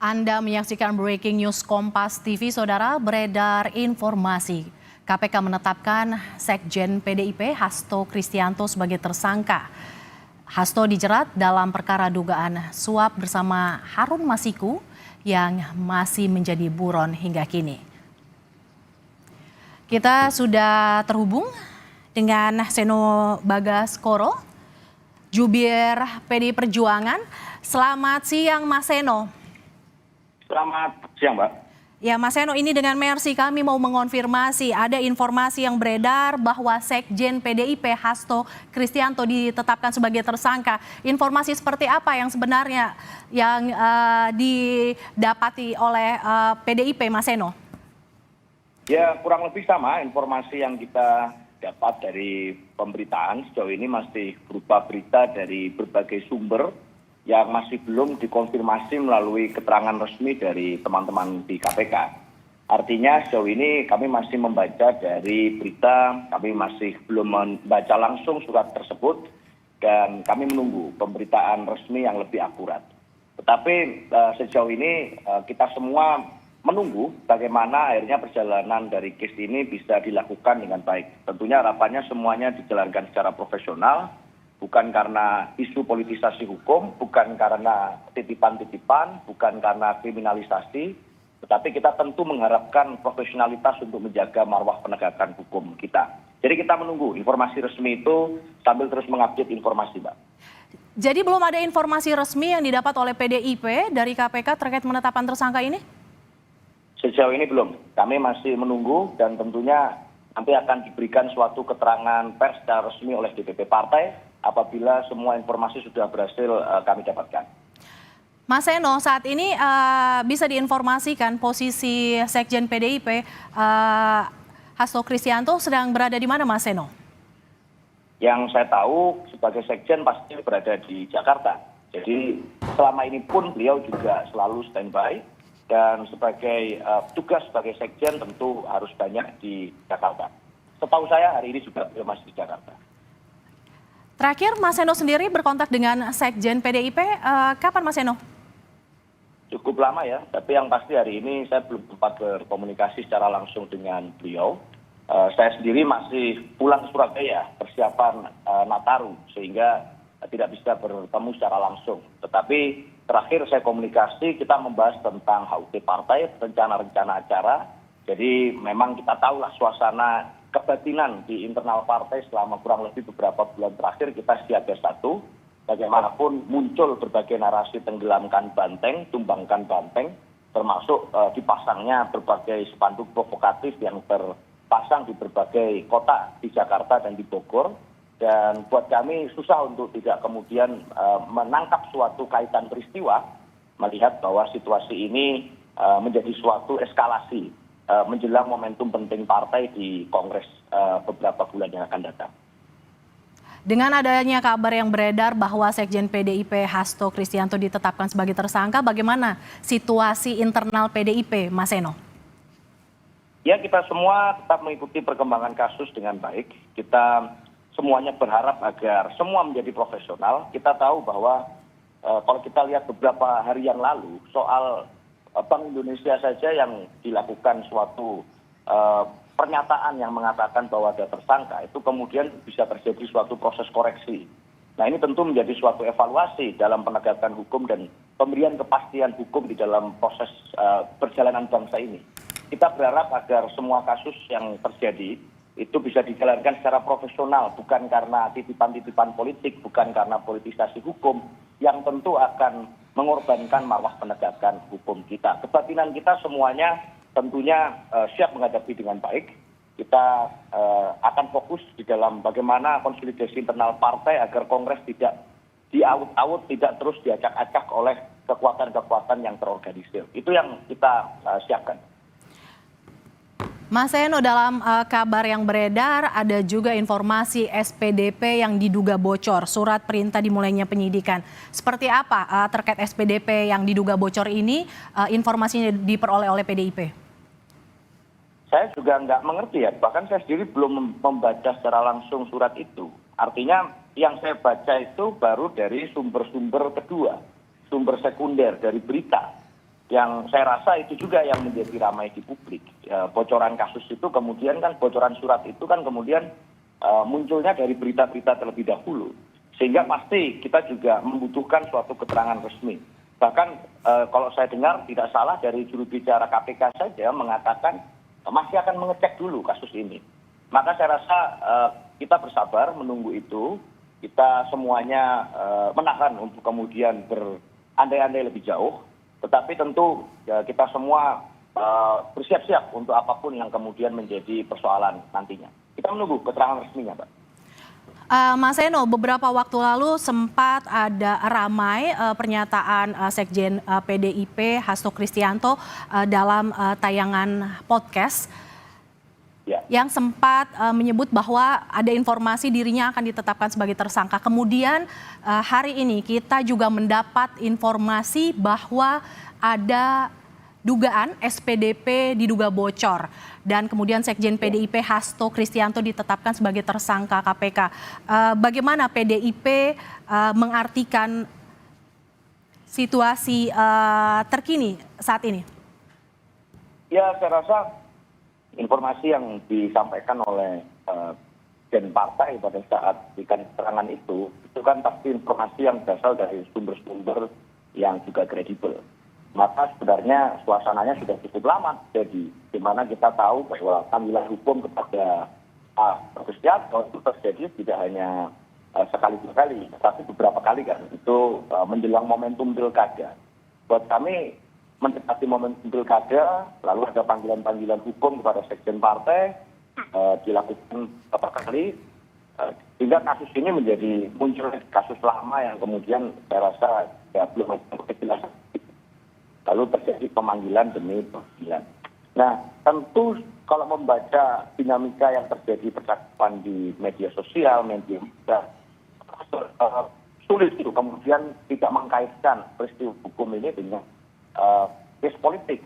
Anda menyaksikan Breaking News Kompas TV, Saudara. Beredar informasi KPK menetapkan Sekjen PDIP Hasto Kristianto sebagai tersangka. Hasto dijerat dalam perkara dugaan suap bersama Harun Masiku yang masih menjadi buron hingga kini. Kita sudah terhubung dengan Seno Bagaskoro, Jubir PDI Perjuangan. Selamat siang, Mas Seno. Selamat siang, Mbak. Ya, Mas Seno, ini dengan Mercy kami mau mengonfirmasi ada informasi yang beredar bahwa Sekjen PDIP Hasto Kristianto ditetapkan sebagai tersangka. Informasi seperti apa yang sebenarnya yang didapati oleh PDIP, Mas Seno? Ya, kurang lebih sama informasi yang kita dapat dari pemberitaan. Sejauh ini masih berupa berita dari berbagai sumber yang masih belum dikonfirmasi melalui keterangan resmi dari teman-teman di KPK. Artinya sejauh ini kami masih membaca dari berita, kami masih belum membaca langsung surat tersebut, dan kami menunggu pemberitaan resmi yang lebih akurat. Tetapi sejauh ini kita semua menunggu bagaimana akhirnya perjalanan dari case ini bisa dilakukan dengan baik. Tentunya harapannya semuanya dijalankan secara profesional, bukan karena isu politisasi hukum, bukan karena titipan-titipan, bukan karena kriminalisasi, tetapi kita tentu mengharapkan profesionalitas untuk menjaga marwah penegakan hukum kita. Jadi kita menunggu informasi resmi itu sambil terus mengupdate informasi, Mbak. Jadi belum ada informasi resmi yang didapat oleh PDIP dari KPK terkait penetapan tersangka ini? Sejauh ini belum. Kami masih menunggu dan tentunya nanti akan diberikan suatu keterangan pers secara resmi oleh DPP partai apabila semua informasi sudah berhasil kami dapatkan. Mas Seno, saat ini bisa diinformasikan posisi Sekjen PDIP Hasto Kristianto sedang berada di mana, Mas Seno? Yang saya tahu sebagai Sekjen pasti berada di Jakarta. Jadi selama ini pun beliau juga selalu standby. Dan sebagai tugas sebagai Sekjen tentu harus banyak di Jakarta. Setahu saya hari ini juga beliau masih di Jakarta. Terakhir, Mas Seno sendiri berkontak dengan Sekjen PDIP, kapan, Mas Seno? Cukup lama ya, tapi yang pasti hari ini saya belum sempat berkomunikasi secara langsung dengan beliau. Saya sendiri masih pulang ke Surabaya, persiapan Nataru, sehingga tidak bisa bertemu secara langsung. Tetapi terakhir saya komunikasi, kita membahas tentang HUT partai, rencana-rencana acara. Jadi memang kita tahulah suasana kebatinan di internal partai selama kurang lebih beberapa bulan terakhir kita siaga satu. Bagaimanapun muncul berbagai narasi tenggelamkan banteng, tumbangkan banteng, termasuk dipasangnya berbagai spanduk provokatif yang terpasang di berbagai kota di Jakarta dan di Bogor. Dan buat kami susah untuk tidak kemudian menangkap suatu kaitan peristiwa, melihat bahwa situasi ini menjadi suatu eskalasi menjelang momentum penting partai di Kongres beberapa bulan yang akan datang. Dengan adanya kabar yang beredar bahwa Sekjen PDIP Hasto Kristianto ditetapkan sebagai tersangka, bagaimana situasi internal PDIP, Mas Seno? Ya, kita semua tetap mengikuti perkembangan kasus dengan baik. Kita semuanya berharap agar semua menjadi profesional. Kita tahu bahwa kalau kita lihat beberapa hari yang lalu soal Bank Indonesia saja yang dilakukan suatu pernyataan yang mengatakan bahwa ada tersangka, itu kemudian bisa terjadi suatu proses koreksi. Nah, ini tentu menjadi suatu evaluasi dalam penegakan hukum dan pemberian kepastian hukum di dalam proses perjalanan bangsa ini. Kita berharap agar semua kasus yang terjadi itu bisa dijalankan secara profesional, bukan karena titipan-titipan politik, bukan karena politisasi hukum, yang tentu akan mengorbankan marwah penegakan hukum kita. Kebatinan kita semuanya tentunya siap menghadapi dengan baik. Kita akan fokus di dalam bagaimana konsolidasi internal partai agar Kongres tidak diaut-aut, tidak terus diacak-acak oleh kekuatan-kekuatan yang terorganisir. Itu yang kita siapkan. Mas Seno, dalam kabar yang beredar ada juga informasi SPDP yang diduga bocor, surat perintah dimulainya penyidikan. Seperti apa terkait SPDP yang diduga bocor ini, informasinya diperoleh oleh PDIP? Saya juga nggak mengerti ya, bahkan saya sendiri belum membaca secara langsung surat itu. Artinya yang saya baca itu baru dari sumber-sumber kedua, sumber sekunder dari berita. yang saya rasa itu juga yang menjadi ramai di publik. Bocoran kasus itu kemudian kan, bocoran surat itu kan kemudian munculnya dari berita-berita terlebih dahulu. Sehingga pasti kita juga membutuhkan suatu keterangan resmi. Bahkan kalau saya dengar tidak salah dari juru bicara KPK saja mengatakan masih akan mengecek dulu kasus ini. Maka saya rasa kita bersabar menunggu itu. Kita semuanya menahan untuk kemudian berandai-andai lebih jauh. Tetapi tentu kita semua bersiap-siap untuk apapun yang kemudian menjadi persoalan nantinya. Kita menunggu keterangan resminya, Pak. Mas Seno, beberapa waktu lalu sempat ada ramai pernyataan Sekjen PDIP Hasto Kristianto dalam tayangan podcast yang sempat menyebut bahwa ada informasi dirinya akan ditetapkan sebagai tersangka. Kemudian hari ini kita juga mendapat informasi bahwa ada dugaan SPDP diduga bocor dan kemudian Sekjen PDIP Hasto Kristianto ditetapkan sebagai tersangka KPK. Bagaimana PDIP mengartikan situasi terkini saat ini? Ya, saya rasa informasi yang disampaikan oleh Gen Partai pada saat berikan keterangan itu kan pasti informasi yang berasal dari sumber-sumber yang juga kredibel. Maka sebenarnya suasananya sudah cukup lama jadi di mana kita tahu bahwa panggilan hukum kepada Pak Kristianto itu terjadi tidak hanya sekali dua kali, tapi beberapa kali kan itu menjelang momentum pilkada. Buat kami mendekati momentum pilkada, lalu ada panggilan-panggilan hukum kepada sekjen partai dilakukan beberapa kali, sehingga kasus ini menjadi muncul kasus lama yang kemudian saya rasa ya belum ada kejelasan. Lalu terjadi pemanggilan demi pemanggilan. Nah, tentu kalau membaca dinamika yang terjadi percakapan di media sosial, media sulit itu kemudian tidak mengkaitkan peristiwa hukum ini dengan case politik.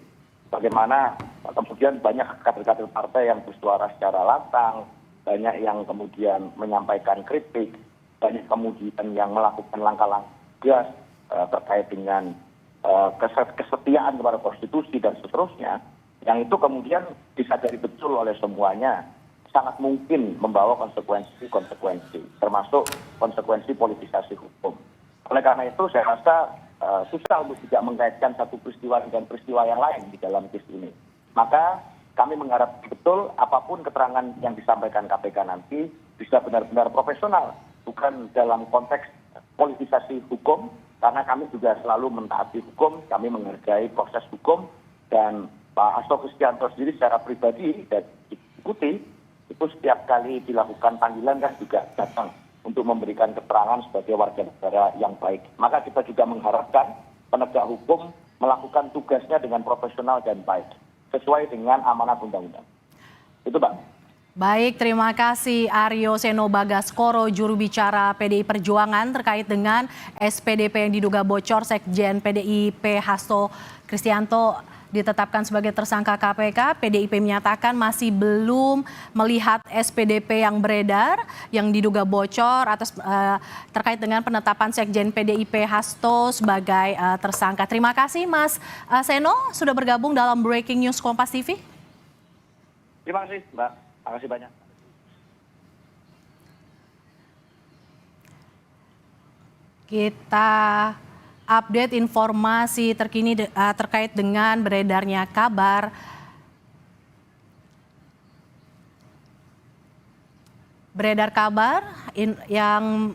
Bagaimana kemudian banyak kader-kader partai yang bersuara secara lantang, banyak yang kemudian menyampaikan kritik, banyak kemudian yang melakukan langkah-langkah tegas terkait dengan kesetiaan kepada konstitusi dan seterusnya, yang itu kemudian disadari betul oleh semuanya sangat mungkin membawa konsekuensi, termasuk konsekuensi politisasi hukum. Oleh karena itu saya rasa susah untuk tidak mengaitkan satu peristiwa dengan peristiwa yang lain di dalam kes ini. Maka kami mengharap betul apapun keterangan yang disampaikan KPK nanti bisa benar-benar profesional, bukan dalam konteks politisasi hukum, karena kami juga selalu mentaati hukum, kami menghargai proses hukum, dan Pak Hasto Kristianto sendiri secara pribadi dan diikuti, itu setiap kali dilakukan panggilan kan juga datang untuk memberikan keterangan sebagai warga negara yang baik. Maka kita juga mengharapkan penegak hukum melakukan tugasnya dengan profesional dan baik, sesuai dengan amanat undang-undang. Itu, Pak. Baik, terima kasih Aryo Seno Bagaskoro, juru bicara PDI Perjuangan terkait dengan SPDP yang diduga bocor. Sekjen PDIP Hasto Kristianto ditetapkan sebagai tersangka KPK. PDIP menyatakan masih belum melihat SPDP yang beredar yang diduga bocor atas terkait dengan penetapan Sekjen PDIP Hasto sebagai tersangka. Terima kasih Mas Seno sudah bergabung dalam Breaking News Kompas TV. Terima kasih, Mbak. Terima kasih banyak. Kita update informasi terkini terkait dengan beredarnya kabar yang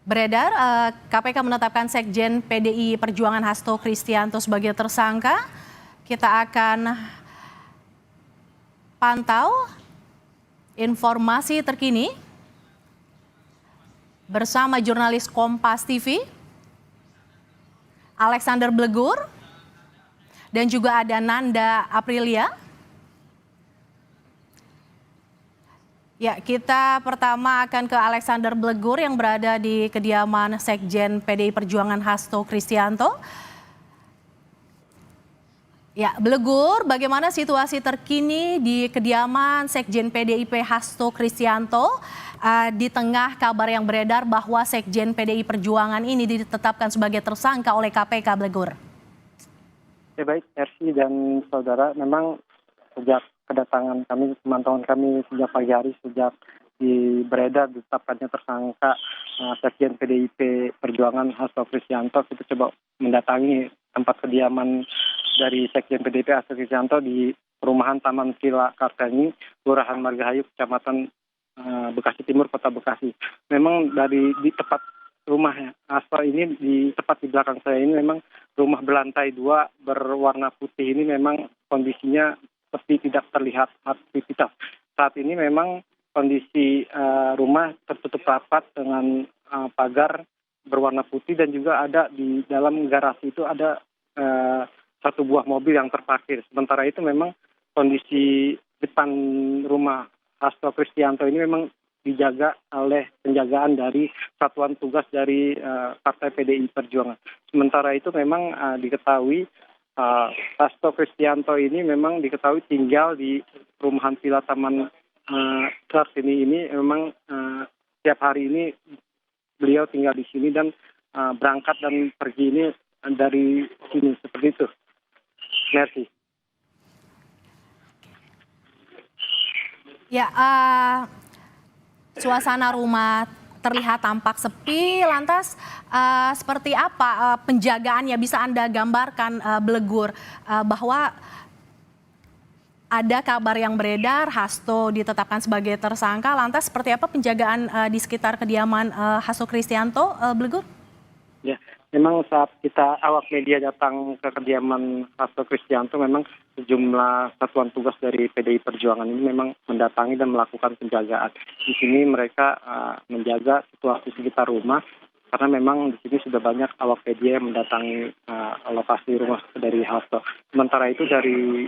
beredar KPK menetapkan Sekjen PDI Perjuangan Hasto Kristianto sebagai tersangka. Kita akan pantau informasi terkini bersama jurnalis Kompas TV Alexander Blegur dan juga ada Nanda Aprilia. Ya, kita pertama akan ke Alexander Blegur yang berada di kediaman Sekjen PDI Perjuangan Hasto Kristianto. Ya, Blegur, bagaimana situasi terkini di kediaman Sekjen PDIP Hasto Kristianto di tengah kabar yang beredar bahwa Sekjen PDI Perjuangan ini ditetapkan sebagai tersangka oleh KPK, Blegur? Ya baik, Ersi dan saudara, memang sejak kedatangan kami, pemantauan kami sejak pagi hari, sejak beredar ditetapkannya tersangka Sekjen PDIP Perjuangan Hasto Kristianto, kita coba mendatangi tempat kediaman dari Sekjen PDIP Hasto Kristianto di perumahan Taman Villa Kartini, Kelurahan Margahayu, Kecamatan Bekasi Timur, Kota Bekasi. Memang di tempat rumah Hasto ini, tepat di belakang saya ini, memang rumah berlantai 2 berwarna putih ini memang kondisinya seperti tidak terlihat aktivitas. Saat ini memang kondisi rumah tertutup rapat dengan pagar berwarna putih, dan juga ada di dalam garasi itu ada satu buah mobil yang terparkir. Sementara itu memang kondisi depan rumah Hasto Kristianto ini memang dijaga oleh penjagaan dari satuan tugas dari Partai PDI Perjuangan. Sementara itu memang diketahui Hasto Kristianto ini memang diketahui tinggal di perumahan Villa Taman Kartini ini. Memang setiap hari ini beliau tinggal di sini dan berangkat dan pergi ini dari sini, seperti itu. Merci. Ya, suasana rumah terlihat tampak sepi. Lantas seperti apa penjagaannya? Bisa Anda gambarkan, Blegur, bahwa ada kabar yang beredar Hasto ditetapkan sebagai tersangka. Lantas seperti apa penjagaan di sekitar kediaman Hasto Kristianto, Blegur? Ya, memang saat kita awak media datang ke kediaman Hasto Kristianto, memang sejumlah satuan tugas dari PDI Perjuangan ini memang mendatangi dan melakukan penjagaan. Di sini mereka menjaga situasi sekitar rumah, karena memang di sini sudah banyak awak media yang mendatangi lokasi rumah dari Hasto. Sementara itu dari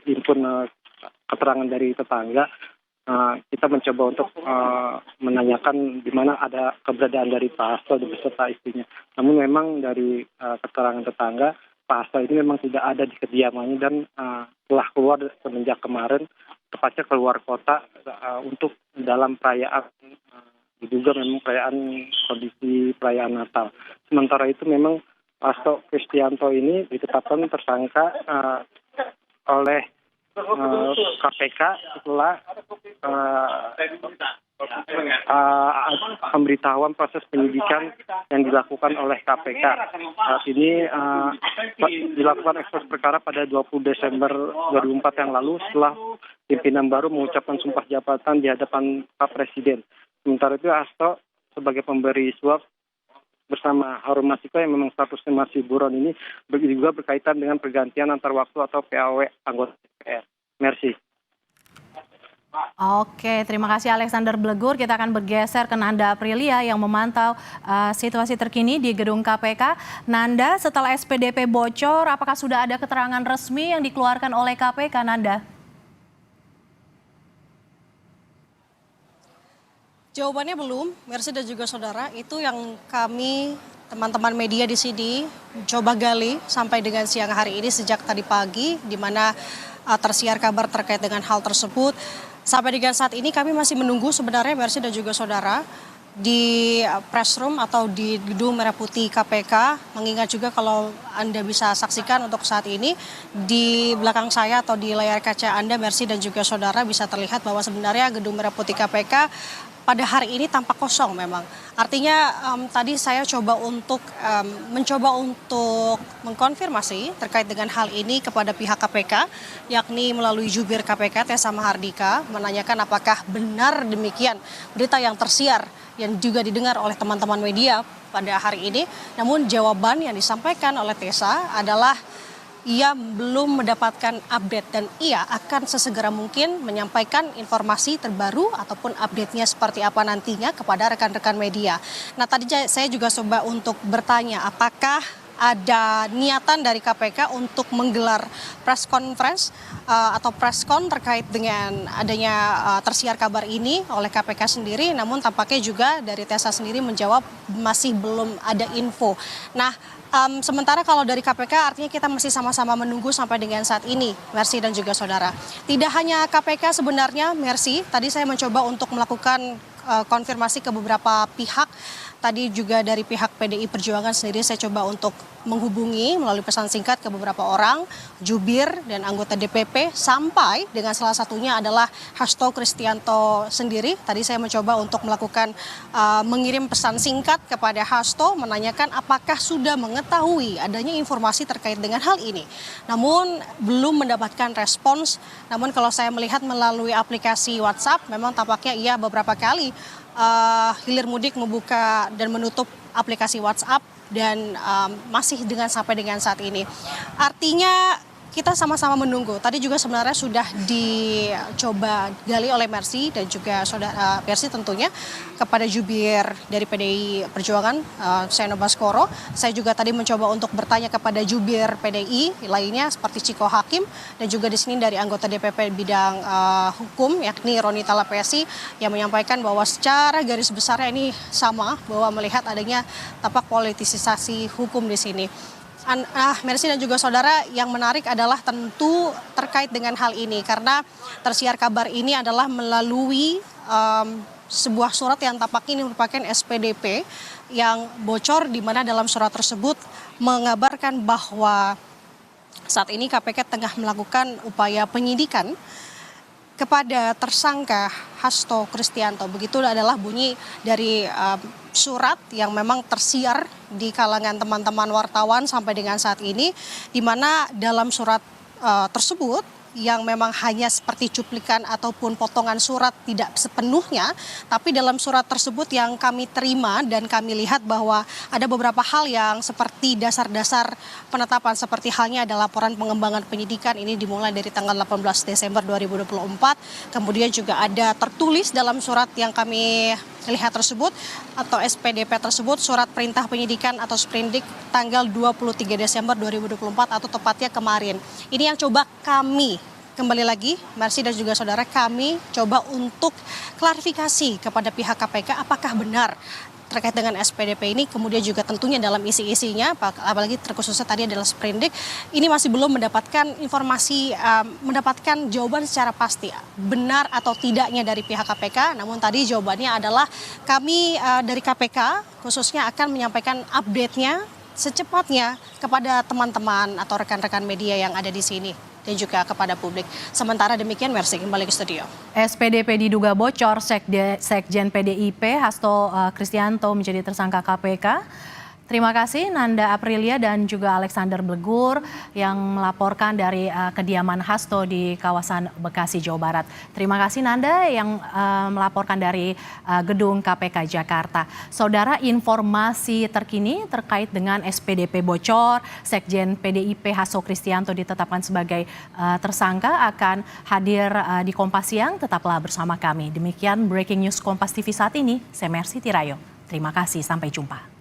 input keterangan dari tetangga, kita mencoba untuk menanyakan di mana ada keberadaan dari Pak Hasto beserta istrinya. Namun memang dari keterangan tetangga, Pak Hasto ini memang tidak ada di kediamannya dan telah keluar semenjak kemarin, tepatnya keluar kota untuk dalam perayaan, diduga memang kondisi perayaan Natal. Sementara itu memang Hasto Kristianto ini ditetapkan tersangka oleh KPK setelah pemberitahuan proses penyidikan yang dilakukan oleh KPK. Saat ini dilakukan ekspos perkara pada 20 Desember 2004 yang lalu, setelah pimpinan baru mengucapkan sumpah jabatan di hadapan Pak Presiden. Sementara itu Hasto sebagai pemberi suap bersama Harun Masiku yang memang statusnya masih buron ini juga berkaitan dengan pergantian antar waktu atau PAW anggota DPR. Merci. Oke, terima kasih Alexander Blegur. Kita akan bergeser ke Nanda Aprilia yang memantau situasi terkini di gedung KPK. Nanda, setelah SPDP bocor, apakah sudah ada keterangan resmi yang dikeluarkan oleh KPK, Nanda? Jawabannya belum, Mercy dan juga saudara. Itu yang kami teman-teman media di sini coba gali sampai dengan siang hari ini sejak tadi pagi, di mana tersiar kabar terkait dengan hal tersebut. Sampai dengan saat ini kami masih menunggu sebenarnya Mercy dan juga saudara di press room atau di gedung Merah Putih KPK. Mengingat juga kalau Anda bisa saksikan untuk saat ini di belakang saya atau di layar kaca Anda, Mercy dan juga saudara, bisa terlihat bahwa sebenarnya gedung Merah Putih KPK pada hari ini tampak kosong memang. Artinya tadi saya mencoba untuk mengkonfirmasi terkait dengan hal ini kepada pihak KPK, yakni melalui jubir KPK Tessa Mahardika, menanyakan apakah benar demikian berita yang tersiar yang juga didengar oleh teman-teman media pada hari ini. Namun jawaban yang disampaikan oleh Tessa adalah ia belum mendapatkan update dan ia akan sesegera mungkin menyampaikan informasi terbaru ataupun update-nya seperti apa nantinya kepada rekan-rekan media. Nah, tadi saya juga coba untuk bertanya apakah ada niatan dari KPK untuk menggelar press conference atau press con terkait dengan adanya tersiar kabar ini oleh KPK sendiri, namun tampaknya juga dari Tessa sendiri menjawab masih belum ada info. Nah, sementara kalau dari KPK artinya kita masih sama-sama menunggu sampai dengan saat ini, Mercy dan juga saudara. Tidak hanya KPK sebenarnya, Mercy, tadi saya mencoba untuk melakukan konfirmasi ke beberapa pihak. Tadi juga dari pihak PDI Perjuangan sendiri saya coba untuk menghubungi melalui pesan singkat ke beberapa orang, jubir dan anggota DPP, sampai dengan salah satunya adalah Hasto Kristianto sendiri. Tadi saya mencoba untuk melakukan mengirim pesan singkat kepada Hasto menanyakan apakah sudah mengetahui adanya informasi terkait dengan hal ini. Namun belum mendapatkan respons. Namun kalau saya melihat melalui aplikasi WhatsApp, memang tampaknya ia beberapa kali hilir mudik membuka dan menutup aplikasi WhatsApp dan masih sampai dengan saat ini. Artinya kita sama-sama menunggu. Tadi juga sebenarnya sudah dicoba gali oleh Mercy dan juga saudara Mercy tentunya kepada jubir dari PDI Perjuangan, Seno Baskoro. Saya juga tadi mencoba untuk bertanya kepada jubir PDI lainnya seperti Ciko Hakim dan juga di sini dari anggota DPP bidang hukum yakni Roni Talapesi yang menyampaikan bahwa secara garis besarnya ini sama, bahwa melihat adanya tapak politisasi hukum di sini. Mercy dan juga saudara, yang menarik adalah tentu terkait dengan hal ini karena tersiar kabar ini adalah melalui sebuah surat yang tampaknya ini merupakan SPDP yang bocor, di mana dalam surat tersebut mengabarkan bahwa saat ini KPK tengah melakukan upaya penyidikan kepada tersangka Hasto Kristianto. Begitu adalah bunyi dari surat yang memang tersiar di kalangan teman-teman wartawan sampai dengan saat ini, di mana dalam surat tersebut yang memang hanya seperti cuplikan ataupun potongan surat, tidak sepenuhnya, tapi dalam surat tersebut yang kami terima dan kami lihat bahwa ada beberapa hal yang seperti dasar-dasar penetapan, seperti halnya ada laporan pengembangan penyidikan, ini dimulai dari tanggal 18 Desember 2024, kemudian juga ada tertulis dalam surat yang kami lihat tersebut atau SPDP tersebut, surat perintah penyidikan atau sprindik tanggal 23 Desember 2024 atau tepatnya kemarin. Ini yang coba kami, kembali lagi Mercy dan juga saudara, kami coba untuk klarifikasi kepada pihak KPK apakah benar terkait dengan SPDP ini, kemudian juga tentunya dalam isi-isinya, apalagi terkhususnya tadi adalah sprindik, ini masih belum mendapatkan informasi, mendapatkan jawaban secara pasti benar atau tidaknya dari pihak KPK. Namun tadi jawabannya adalah kami dari KPK khususnya akan menyampaikan update-nya secepatnya kepada teman-teman atau rekan-rekan media yang ada di sini dan juga kepada publik. Sementara demikian, Mercy kembali ke studio. SPDP diduga bocor, Sekjen PDIP Hasto Kristianto menjadi tersangka KPK. Terima kasih Nanda Aprilia dan juga Alexander Blegur yang melaporkan dari kediaman Hasto di kawasan Bekasi, Jawa Barat. Terima kasih Nanda yang melaporkan dari gedung KPK Jakarta. Saudara, informasi terkini terkait dengan SPDP bocor, Sekjen PDIP Hasto Kristianto ditetapkan sebagai tersangka akan hadir di Kompas Siang. Tetaplah bersama kami. Demikian breaking news Kompas TV saat ini. Saya Mercy Tirayo. Terima kasih, sampai jumpa.